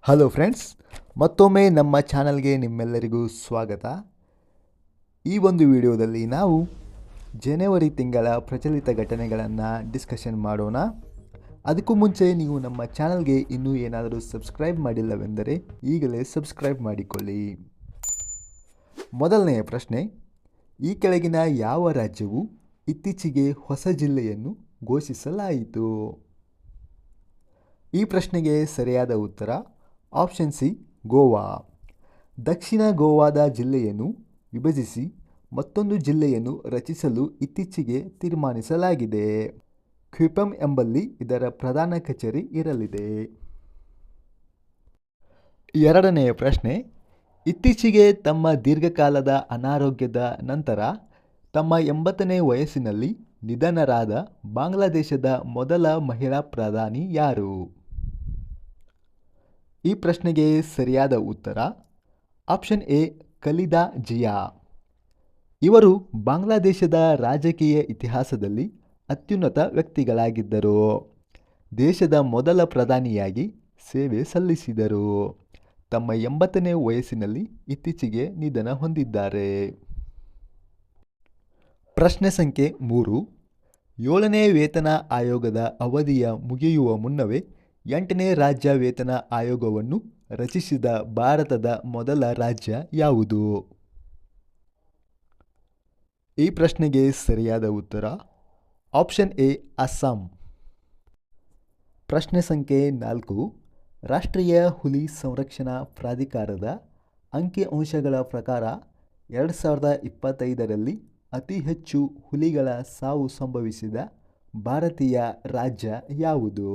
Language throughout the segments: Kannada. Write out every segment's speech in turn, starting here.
ಹಲೋ ಫ್ರೆಂಡ್ಸ್, ಮತ್ತೊಮ್ಮೆ ನಮ್ಮ ಚಾನಲ್ಗೆ ನಿಮ್ಮೆಲ್ಲರಿಗೂ ಸ್ವಾಗತ. ಈ ಒಂದು ವಿಡಿಯೋದಲ್ಲಿ ನಾವು ಜನವರಿ ತಿಂಗಳ ಪ್ರಚಲಿತ ಘಟನೆಗಳನ್ನು ಡಿಸ್ಕಷನ್ ಮಾಡೋಣ. ಅದಕ್ಕೂ ಮುಂಚೆ ನೀವು ನಮ್ಮ ಚಾನಲ್ಗೆ ಇನ್ನೂ ಏನಾದರೂ ಸಬ್ಸ್ಕ್ರೈಬ್ ಮಾಡಿಲ್ಲವೆಂದರೆ ಈಗಲೇ ಸಬ್ಸ್ಕ್ರೈಬ್ ಮಾಡಿಕೊಳ್ಳಿ. ಮೊದಲನೆಯ ಪ್ರಶ್ನೆ, ಈ ಕೆಳಗಿನ ಯಾವ ರಾಜ್ಯವು ಇತ್ತೀಚೆಗೆ ಹೊಸ ಜಿಲ್ಲೆಯನ್ನು ಘೋಷಿಸಲಾಯಿತು? ಈ ಪ್ರಶ್ನೆಗೆ ಸರಿಯಾದ ಉತ್ತರ ಆಪ್ಷನ್ ಸಿ, ಗೋವಾ. ದಕ್ಷಿಣ ಗೋವಾದ ಜಿಲ್ಲೆಯನ್ನು ವಿಭಜಿಸಿ ಮತ್ತೊಂದು ಜಿಲ್ಲೆಯನ್ನು ರಚಿಸಲು ಇತ್ತೀಚೆಗೆ ತೀರ್ಮಾನಿಸಲಾಗಿದೆ. ಕ್ವಿಪಮ್ ಎಂಬಲ್ಲಿ ಇದರ ಪ್ರಧಾನ ಕಚೇರಿ ಇರಲಿದೆ. ಎರಡನೆಯ ಪ್ರಶ್ನೆ, ಇತ್ತೀಚೆಗೆ ತಮ್ಮ ದೀರ್ಘಕಾಲದ ಅನಾರೋಗ್ಯದ ನಂತರ ತಮ್ಮ 80ನೇ ವಯಸ್ಸಿನಲ್ಲಿ ನಿಧನರಾದ ಬಾಂಗ್ಲಾದೇಶದ ಮೊದಲ ಮಹಿಳಾ ಪ್ರಧಾನಿ ಯಾರು? ಈ ಪ್ರಶ್ನೆಗೆ ಸರಿಯಾದ ಉತ್ತರ ಆಪ್ಷನ್ ಎ, ಖಲೀದಾ ಜಿಯಾ. ಇವರು ಬಾಂಗ್ಲಾದೇಶದ ರಾಜಕೀಯ ಇತಿಹಾಸದಲ್ಲಿ ಅತ್ಯುನ್ನತ ವ್ಯಕ್ತಿಗಳಾಗಿದ್ದರು. ದೇಶದ ಮೊದಲ ಪ್ರಧಾನಿಯಾಗಿ ಸೇವೆ ಸಲ್ಲಿಸಿದರು. ತಮ್ಮ 80ನೇ ವಯಸ್ಸಿನಲ್ಲಿ ಇತ್ತೀಚೆಗೆ ನಿಧನ ಹೊಂದಿದ್ದಾರೆ. ಪ್ರಶ್ನೆ ಸಂಖ್ಯೆ 3, 7ನೇ ವೇತನ ಆಯೋಗದ ಅವಧಿಯ ಮುಗಿಯುವ ಮುನ್ನವೇ 8ನೇ ರಾಜ್ಯ ವೇತನ ಆಯೋಗವನ್ನು ರಚಿಸಿದ ಭಾರತದ ಮೊದಲ ರಾಜ್ಯ ಯಾವುದು? ಈ ಪ್ರಶ್ನೆಗೆ ಸರಿಯಾದ ಉತ್ತರ ಆಪ್ಷನ್ ಎ, ಅಸ್ಸಾಂ. ಪ್ರಶ್ನೆ ಸಂಖ್ಯೆ 4, ರಾಷ್ಟ್ರೀಯ ಹುಲಿ ಸಂರಕ್ಷಣಾ ಪ್ರಾಧಿಕಾರದ ಅಂಕಿಅಂಶಗಳ ಪ್ರಕಾರ 2025ರಲ್ಲಿ ಅತಿ ಹೆಚ್ಚು ಹುಲಿಗಳ ಸಾವು ಸಂಭವಿಸಿದ ಭಾರತೀಯ ರಾಜ್ಯ ಯಾವುದು?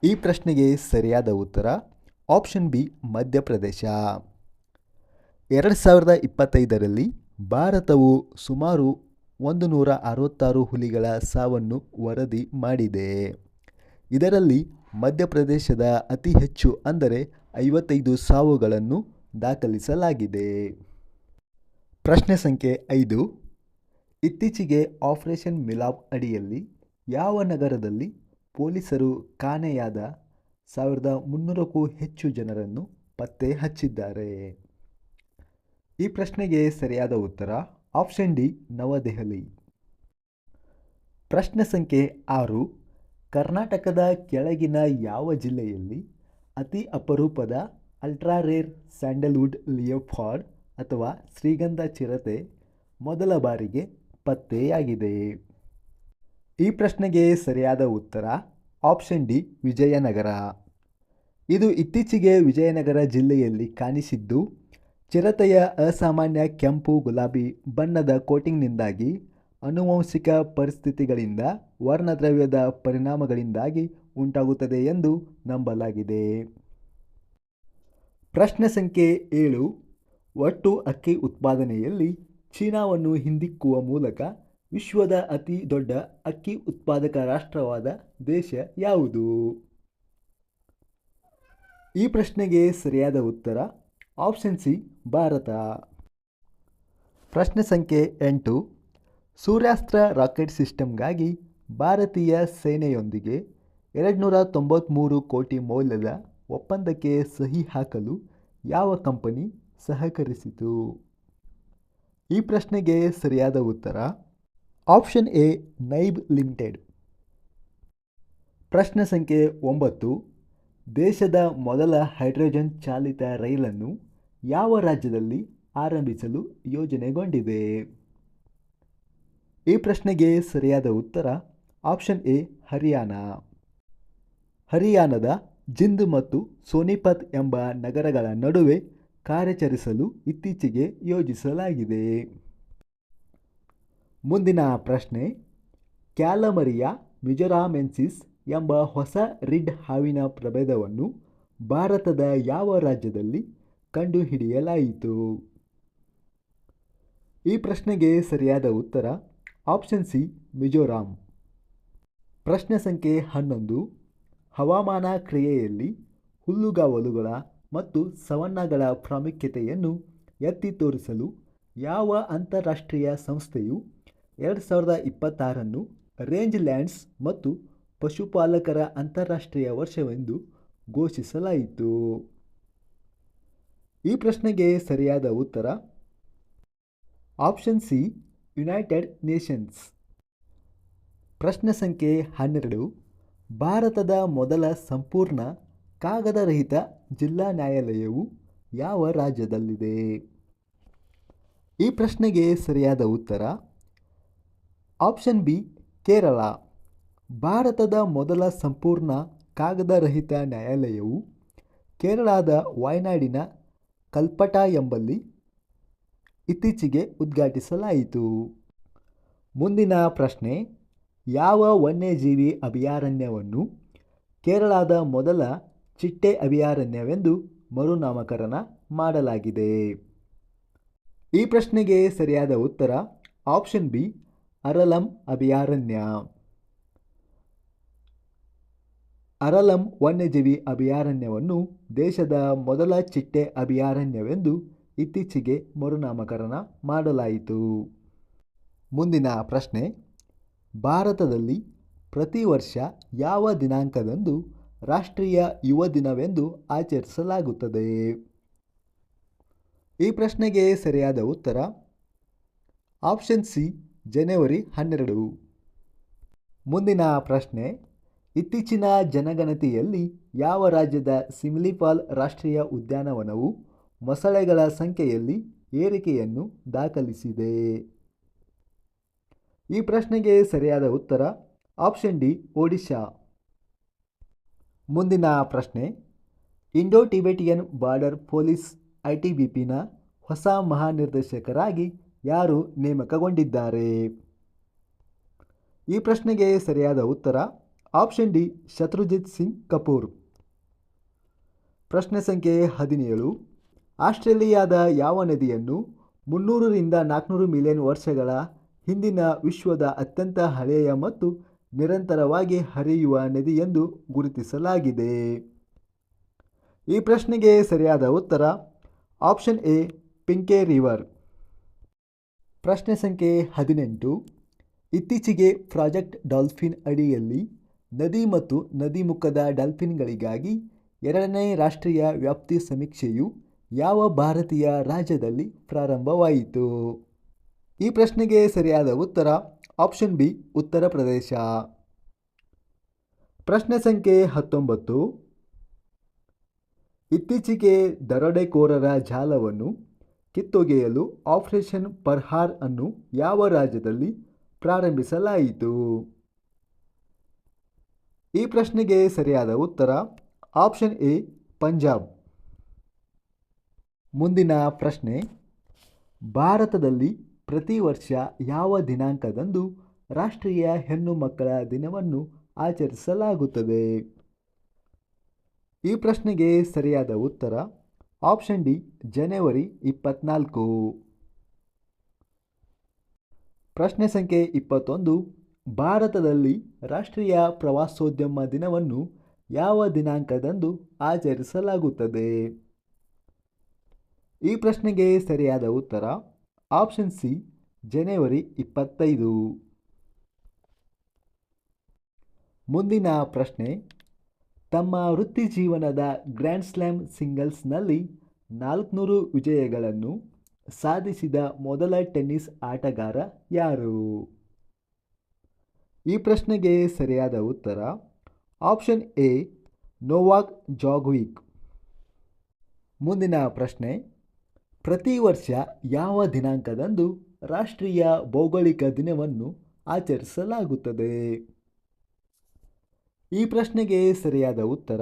ಈ ಪ್ರಶ್ನೆಗೆ ಸರಿಯಾದ ಉತ್ತರ ಆಪ್ಷನ್ ಬಿ, ಮಧ್ಯಪ್ರದೇಶ. 2025ರಲ್ಲಿ ಭಾರತವು ಸುಮಾರು 166 ಹುಲಿಗಳ ಸಾವನ್ನು ವರದಿ ಮಾಡಿದೆ. ಇದರಲ್ಲಿ ಮಧ್ಯಪ್ರದೇಶದ ಅತಿ ಹೆಚ್ಚು ಅಂದರೆ 55 ಸಾವುಗಳನ್ನು ದಾಖಲಿಸಲಾಗಿದೆ. ಪ್ರಶ್ನೆ ಸಂಖ್ಯೆ 5, ಇತ್ತೀಚೆಗೆ ಆಪರೇಷನ್ ಮಿಲಾವ್ ಅಡಿಯಲ್ಲಿ ಯಾವ ನಗರದಲ್ಲಿ ಪೊಲೀಸರು ಕಾಣೆಯಾದ 1300ಕ್ಕೂ ಹೆಚ್ಚು ಜನರನ್ನು ಪತ್ತೆ ಹಚ್ಚಿದ್ದಾರೆ? ಈ ಪ್ರಶ್ನೆಗೆ ಸರಿಯಾದ ಉತ್ತರ ಆಪ್ಷನ್ ಡಿ, ನವದೆಹಲಿ. ಪ್ರಶ್ನೆ ಸಂಖ್ಯೆ 6, ಕರ್ನಾಟಕದ ಕೆಳಗಿನ ಯಾವ ಜಿಲ್ಲೆಯಲ್ಲಿ ಅತಿ ಅಪರೂಪದ ಅಲ್ಟ್ರಾರೇರ್ ಸ್ಯಾಂಡಲ್ವುಡ್ ಲಿಯೋಪಾರ್ಡ್ ಅಥವಾ ಶ್ರೀಗಂಧ ಚಿರತೆ ಮೊದಲ ಬಾರಿಗೆ ಪತ್ತೆಯಾಗಿದೆ? ಈ ಪ್ರಶ್ನೆಗೆ ಸರಿಯಾದ ಉತ್ತರ ಆಪ್ಷನ್ ಡಿ, ವಿಜಯನಗರ. ಇದು ಇತ್ತೀಚೆಗೆ ವಿಜಯನಗರ ಜಿಲ್ಲೆಯಲ್ಲಿ ಕಾಣಿಸಿದ್ದು, ಚಿರತೆಯ ಅಸಾಮಾನ್ಯ ಕೆಂಪು ಗುಲಾಬಿ ಬಣ್ಣದ ಕೋಟಿಂಗ್ನಿಂದಾಗಿ ಆನುವಂಶಿಕ ಪರಿಸ್ಥಿತಿಗಳಿಂದ ವರ್ಣದ್ರವ್ಯದ ಪರಿಣಾಮಗಳಿಂದಾಗಿ ಉಂಟಾಗುತ್ತದೆ ಎಂದು ನಂಬಲಾಗಿದೆ. ಪ್ರಶ್ನೆ ಸಂಖ್ಯೆ 7, ಒಟ್ಟು ಅಕ್ಕಿ ಉತ್ಪಾದನೆಯಲ್ಲಿ ಚೀನಾವನ್ನು ಹಿಂದಿಕ್ಕುವ ಮೂಲಕ ವಿಶ್ವದ ಅತಿ ದೊಡ್ಡ ಅಕ್ಕಿ ಉತ್ಪಾದಕ ರಾಷ್ಟ್ರವಾದ ದೇಶ ಯಾವುದು? ಈ ಪ್ರಶ್ನೆಗೆ ಸರಿಯಾದ ಉತ್ತರ ಆಪ್ಷನ್ ಸಿ, ಭಾರತ. ಪ್ರಶ್ನೆ ಸಂಖ್ಯೆ 8, ಸೂರ್ಯಾಸ್ತ್ರ ರಾಕೆಟ್ ಸಿಸ್ಟಮ್ಗಾಗಿ ಭಾರತೀಯ ಸೇನೆಯೊಂದಿಗೆ 293 ಕೋಟಿ ಮೌಲ್ಯದ ಒಪ್ಪಂದಕ್ಕೆ ಸಹಿ ಹಾಕಲು ಯಾವ ಕಂಪನಿ ಸಹಕರಿಸಿತು? ಈ ಪ್ರಶ್ನೆಗೆ ಸರಿಯಾದ ಉತ್ತರ ಆಪ್ಷನ್ ಎ, ನೈಬ್ ಲಿಮಿಟೆಡ್. ಪ್ರಶ್ನೆ ಸಂಖ್ಯೆ 9, ದೇಶದ ಮೊದಲ ಹೈಡ್ರೋಜನ್ ಚಾಲಿತ ರೈಲನ್ನು ಯಾವ ರಾಜ್ಯದಲ್ಲಿ ಆರಂಭಿಸಲು ಯೋಜನೆಗೊಂಡಿದೆ? ಈ ಪ್ರಶ್ನೆಗೆ ಸರಿಯಾದ ಉತ್ತರ ಆಪ್ಷನ್ ಎ, ಹರಿಯಾಣ. ಹರಿಯಾಣದ ಜಿಂದ್ ಮತ್ತು ಸೋನಿಪತ್ ಎಂಬ ನಗರಗಳ ನಡುವೆ ಕಾರ್ಯಾಚರಿಸಲು ಇತ್ತೀಚೆಗೆ ಯೋಜಿಸಲಾಗಿದೆ. ಮುಂದಿನ ಪ್ರಶ್ನೆ, ಕ್ಯಾಲಮರಿಯಾ ಮಿಜೋರಾಮೆನ್ಸಿಸ್ ಎಂಬ ಹೊಸ ರಿಡ್ ಹಾವಿನ ಪ್ರಭೇದವನ್ನು ಭಾರತದ ಯಾವ ರಾಜ್ಯದಲ್ಲಿ ಕಂಡುಹಿಡಿಯಲಾಯಿತು? ಈ ಪ್ರಶ್ನೆಗೆ ಸರಿಯಾದ ಉತ್ತರ ಆಪ್ಷನ್ ಸಿ, ಮಿಜೋರಾಂ. ಪ್ರಶ್ನೆ ಸಂಖ್ಯೆ 11, ಹವಾಮಾನ ಕ್ರಿಯೆಯಲ್ಲಿ ಹುಲ್ಲುಗಾವಲುಗಳ ಮತ್ತು ಸವನ್ನಾಗಳ ಪ್ರಾಮುಖ್ಯತೆಯನ್ನು ಎತ್ತಿ ತೋರಿಸಲು ಯಾವ ಅಂತಾರಾಷ್ಟ್ರೀಯ ಸಂಸ್ಥೆಯು 2026 ರೇಂಜ್ ಲ್ಯಾಂಡ್ಸ್ ಮತ್ತು ಪಶುಪಾಲಕರ ಅಂತಾರಾಷ್ಟ್ರೀಯ ವರ್ಷವೆಂದು ಘೋಷಿಸಲಾಯಿತು? ಈ ಪ್ರಶ್ನೆಗೆ ಸರಿಯಾದ ಉತ್ತರ ಆಪ್ಷನ್ ಸಿ, ಯುನೈಟೆಡ್ ನೇಷನ್ಸ್. ಪ್ರಶ್ನೆ ಸಂಖ್ಯೆ 12. ಭಾರತದ ಮೊದಲ ಸಂಪೂರ್ಣ ಕಾಗದರಹಿತ ಜಿಲ್ಲಾ ನ್ಯಾಯಾಲಯವು ಯಾವ ರಾಜ್ಯದಲ್ಲಿದೆ? ಈ ಪ್ರಶ್ನೆಗೆ ಸರಿಯಾದ ಉತ್ತರ ಆಪ್ಷನ್ ಬಿ, ಕೇರಳ. ಭಾರತದ ಮೊದಲ ಸಂಪೂರ್ಣ ಕಾಗದರಹಿತ ನ್ಯಾಯಾಲಯವು ಕೇರಳದ ವಾಯ್ನಾಡಿನ ಕಲ್ಪಟಾ ಎಂಬಲ್ಲಿ ಇತ್ತೀಚೆಗೆ ಉದ್ಘಾಟಿಸಲಾಯಿತು. ಮುಂದಿನ ಪ್ರಶ್ನೆ, ಯಾವ ವನ್ಯಜೀವಿ ಅಭಯಾರಣ್ಯವನ್ನು ಕೇರಳದ ಮೊದಲ ಚಿಟ್ಟೆ ಅಭಯಾರಣ್ಯವೆಂದು ಮರುನಾಮಕರಣ ಮಾಡಲಾಗಿದೆ? ಈ ಪ್ರಶ್ನೆಗೆ ಸರಿಯಾದ ಉತ್ತರ ಆಪ್ಷನ್ ಬಿ, ಅರಲಂ ಅಭಯಾರಣ್ಯ. ಅರಲಂ ವನ್ಯಜೀವಿ ಅಭಯಾರಣ್ಯವನ್ನು ದೇಶದ ಮೊದಲ ಚಿಟ್ಟೆ ಅಭಯಾರಣ್ಯವೆಂದು ಇತ್ತೀಚೆಗೆ ಮರುನಾಮಕರಣ ಮಾಡಲಾಯಿತು. ಮುಂದಿನ ಪ್ರಶ್ನೆ, ಭಾರತದಲ್ಲಿ ಪ್ರತಿ ವರ್ಷ ಯಾವ ದಿನಾಂಕದಂದು ರಾಷ್ಟ್ರೀಯ ಯುವ ದಿನವೆಂದು ಆಚರಿಸಲಾಗುತ್ತದೆ? ಈ ಪ್ರಶ್ನೆಗೆ ಸರಿಯಾದ ಉತ್ತರ ಆಪ್ಷನ್ ಸಿ, ಜನವರಿ 12. ಮುಂದಿನ ಪ್ರಶ್ನೆ, ಇತ್ತೀಚಿನ ಜನಗಣತಿಯಲ್ಲಿ ಯಾವ ರಾಜ್ಯದ ಸಿಮ್ಲಿಪಾಲ್ ರಾಷ್ಟ್ರೀಯ ಉದ್ಯಾನವನವು ಮೊಸಳೆಗಳ ಸಂಖ್ಯೆಯಲ್ಲಿ ಏರಿಕೆಯನ್ನು ದಾಖಲಿಸಿದೆ? ಈ ಪ್ರಶ್ನೆಗೆ ಸರಿಯಾದ ಉತ್ತರ ಆಪ್ಷನ್ ಡಿ, ಒಡಿಶಾ. ಮುಂದಿನ ಪ್ರಶ್ನೆ, ಇಂಡೋ ಟಿಬೆಟಿಯನ್ ಬಾರ್ಡರ್ ಪೊಲೀಸ್ ITBPನ ಹೊಸ ಮಹಾನಿರ್ದೇಶಕರಾಗಿ ಯಾರು ನೇಮಕಗೊಂಡಿದ್ದಾರೆ? ಈ ಪ್ರಶ್ನೆಗೆ ಸರಿಯಾದ ಉತ್ತರ ಆಪ್ಷನ್ ಡಿ, ಶತ್ರುಜಿತ್ ಸಿಂಗ್ ಕಪೂರ್. ಪ್ರಶ್ನೆ ಸಂಖ್ಯೆ 17. ಆಸ್ಟ್ರೇಲಿಯಾದ ಯಾವ ನದಿಯನ್ನು 300 ರಿಂದ 400 ಮಿಲಿಯನ್ ವರ್ಷಗಳ ಹಿಂದಿನ ವಿಶ್ವದ ಅತ್ಯಂತ ಹಳೆಯ ಮತ್ತು ನಿರಂತರವಾಗಿ ಹರಿಯುವ ನದಿ ಎಂದು ಗುರುತಿಸಲಾಗಿದೆ? ಈ ಪ್ರಶ್ನೆಗೆ ಸರಿಯಾದ ಉತ್ತರ ಆಪ್ಷನ್ ಎ, ಪಿಂಕೆ ರಿವರ್. ಪ್ರಶ್ನೆ ಸಂಖ್ಯೆ 18. ಇತ್ತೀಚೆಗೆ ಪ್ರಾಜೆಕ್ಟ್ ಡಾಲ್ಫಿನ್ ಅಡಿಯಲ್ಲಿ ನದಿ ಮತ್ತು ನದಿಮುಖದ ಡಾಲ್ಫಿನ್ಗಳಿಗಾಗಿ 2ನೇ ರಾಷ್ಟ್ರೀಯ ವ್ಯಾಪ್ತಿ ಸಮೀಕ್ಷೆಯು ಯಾವ ಭಾರತೀಯ ರಾಜ್ಯದಲ್ಲಿ ಪ್ರಾರಂಭವಾಯಿತು? ಈ ಪ್ರಶ್ನೆಗೆ ಸರಿಯಾದ ಉತ್ತರ ಆಪ್ಷನ್ ಬಿ, ಉತ್ತರ ಪ್ರದೇಶ. ಪ್ರಶ್ನೆ ಸಂಖ್ಯೆ 19. ಇತ್ತೀಚೆಗೆ ದರೋಡೆಕೋರರ ಜಾಲವನ್ನು ಕಿತ್ತೊಗೆಯಲು ಆಪರೇಷನ್ ಪ್ರಹಾರ್ ಅನ್ನು ಯಾವ ರಾಜ್ಯದಲ್ಲಿ ಪ್ರಾರಂಭಿಸಲಾಯಿತು? ಈ ಪ್ರಶ್ನೆಗೆ ಸರಿಯಾದ ಉತ್ತರ ಆಪ್ಷನ್ ಎ, ಪಂಜಾಬ್. ಮುಂದಿನ ಪ್ರಶ್ನೆ, ಭಾರತದಲ್ಲಿ ಪ್ರತಿ ವರ್ಷ ಯಾವ ದಿನಾಂಕದಂದು ರಾಷ್ಟ್ರೀಯ ಹೆಣ್ಣು ಮಕ್ಕಳ ದಿನವನ್ನು ಆಚರಿಸಲಾಗುತ್ತದೆ? ಈ ಪ್ರಶ್ನೆಗೆ ಸರಿಯಾದ ಉತ್ತರ ಆಪ್ಷನ್ ಡಿ, ಜನವರಿ 24. ಪ್ರಶ್ನೆ ಸಂಖ್ಯೆ 21. ಭಾರತದಲ್ಲಿ ರಾಷ್ಟ್ರೀಯ ಪ್ರವಾಸೋದ್ಯಮ ದಿನವನ್ನು ಯಾವ ದಿನಾಂಕದಂದು ಆಚರಿಸಲಾಗುತ್ತದೆ? ಈ ಪ್ರಶ್ನೆಗೆ ಸರಿಯಾದ ಉತ್ತರ ಆಪ್ಷನ್ ಸಿ, ಜನವರಿ 25. ಮುಂದಿನ ಪ್ರಶ್ನೆ, ತಮ್ಮ ವೃತ್ತಿ ಜೀವನದ ಗ್ರ್ಯಾಂಡ್ ಸ್ಲ್ಯಾಮ್ ಸಿಂಗಲ್ಸ್ನಲ್ಲಿ 400 ವಿಜಯಗಳನ್ನು ಸಾಧಿಸಿದ ಮೊದಲ ಟೆನ್ನಿಸ್ ಆಟಗಾರ ಯಾರು? ಈ ಪ್ರಶ್ನೆಗೆ ಸರಿಯಾದ ಉತ್ತರ ಆಪ್ಷನ್ ಎ, ನೊವಾಕ್ ಜೋಕೋವಿಕ್. ಮುಂದಿನ ಪ್ರಶ್ನೆ, ಪ್ರತಿ ವರ್ಷ ಯಾವ ದಿನಾಂಕದಂದು ರಾಷ್ಟ್ರೀಯ ಭೌಗೋಳಿಕ ದಿನವನ್ನು ಆಚರಿಸಲಾಗುತ್ತದೆ? ಈ ಪ್ರಶ್ನೆಗೆ ಸರಿಯಾದ ಉತ್ತರ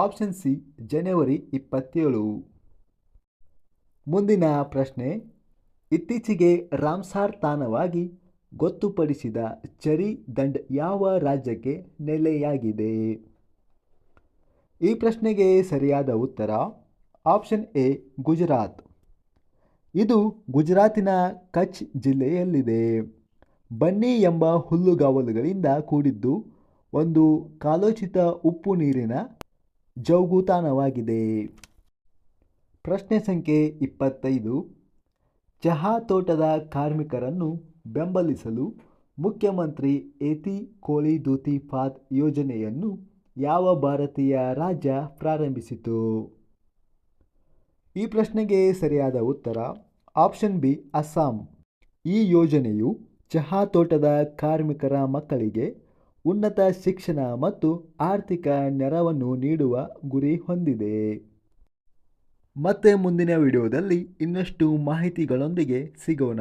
ಆಪ್ಷನ್ ಸಿ, ಜನವರಿ 27. ಮುಂದಿನ ಪ್ರಶ್ನೆ, ಇತ್ತೀಚೆಗೆ ರಾಮ್ಸಾರ್ ತಾಣವಾಗಿ ಗೊತ್ತುಪಡಿಸಿದ ಚರಿ ದಂಡ್ ಯಾವ ರಾಜ್ಯಕ್ಕೆ ನೆಲೆಯಾಗಿದೆ? ಈ ಪ್ರಶ್ನೆಗೆ ಸರಿಯಾದ ಉತ್ತರ ಆಪ್ಷನ್ ಎ, ಗುಜರಾತ್. ಇದು ಗುಜರಾತಿನ ಕಚ್ ಜಿಲ್ಲೆಯಲ್ಲಿದೆ. ಬನ್ನಿ ಎಂಬ ಹುಲ್ಲುಗಾವಲುಗಳಿಂದ ಕೂಡಿದ್ದು ಒಂದು ಕಾಲೋಚಿತ ಉಪ್ಪು ನೀರಿನ ಜೌಗುತಾಣವಾಗಿದೆ. ಪ್ರಶ್ನೆ ಸಂಖ್ಯೆ 25. ಚಹಾ ತೋಟದ ಕಾರ್ಮಿಕರನ್ನು ಬೆಂಬಲಿಸಲು ಮುಖ್ಯಮಂತ್ರಿ ಏತಿ ಕೋಳಿ ದೂತಿ ಪಾದ್ ಯೋಜನೆಯನ್ನು ಯಾವ ಭಾರತೀಯ ರಾಜ್ಯ ಪ್ರಾರಂಭಿಸಿತು? ಈ ಪ್ರಶ್ನೆಗೆ ಸರಿಯಾದ ಉತ್ತರ ಆಪ್ಷನ್ ಬಿ ಅಸ್ಸಾಂ. ಈ ಯೋಜನೆಯು ಚಹಾ ತೋಟದ ಕಾರ್ಮಿಕರ ಮಕ್ಕಳಿಗೆ ಉನ್ನತ ಶಿಕ್ಷಣ ಮತ್ತು ಆರ್ಥಿಕ ನೆರವನ್ನು ನೀಡುವ ಗುರಿ ಹೊಂದಿದೆ. ಮತ್ತೆ ಮುಂದಿನ ವಿಡಿಯೋದಲ್ಲಿ ಇನ್ನಷ್ಟು ಮಾಹಿತಿಗಳೊಂದಿಗೆ ಸಿಗೋಣ.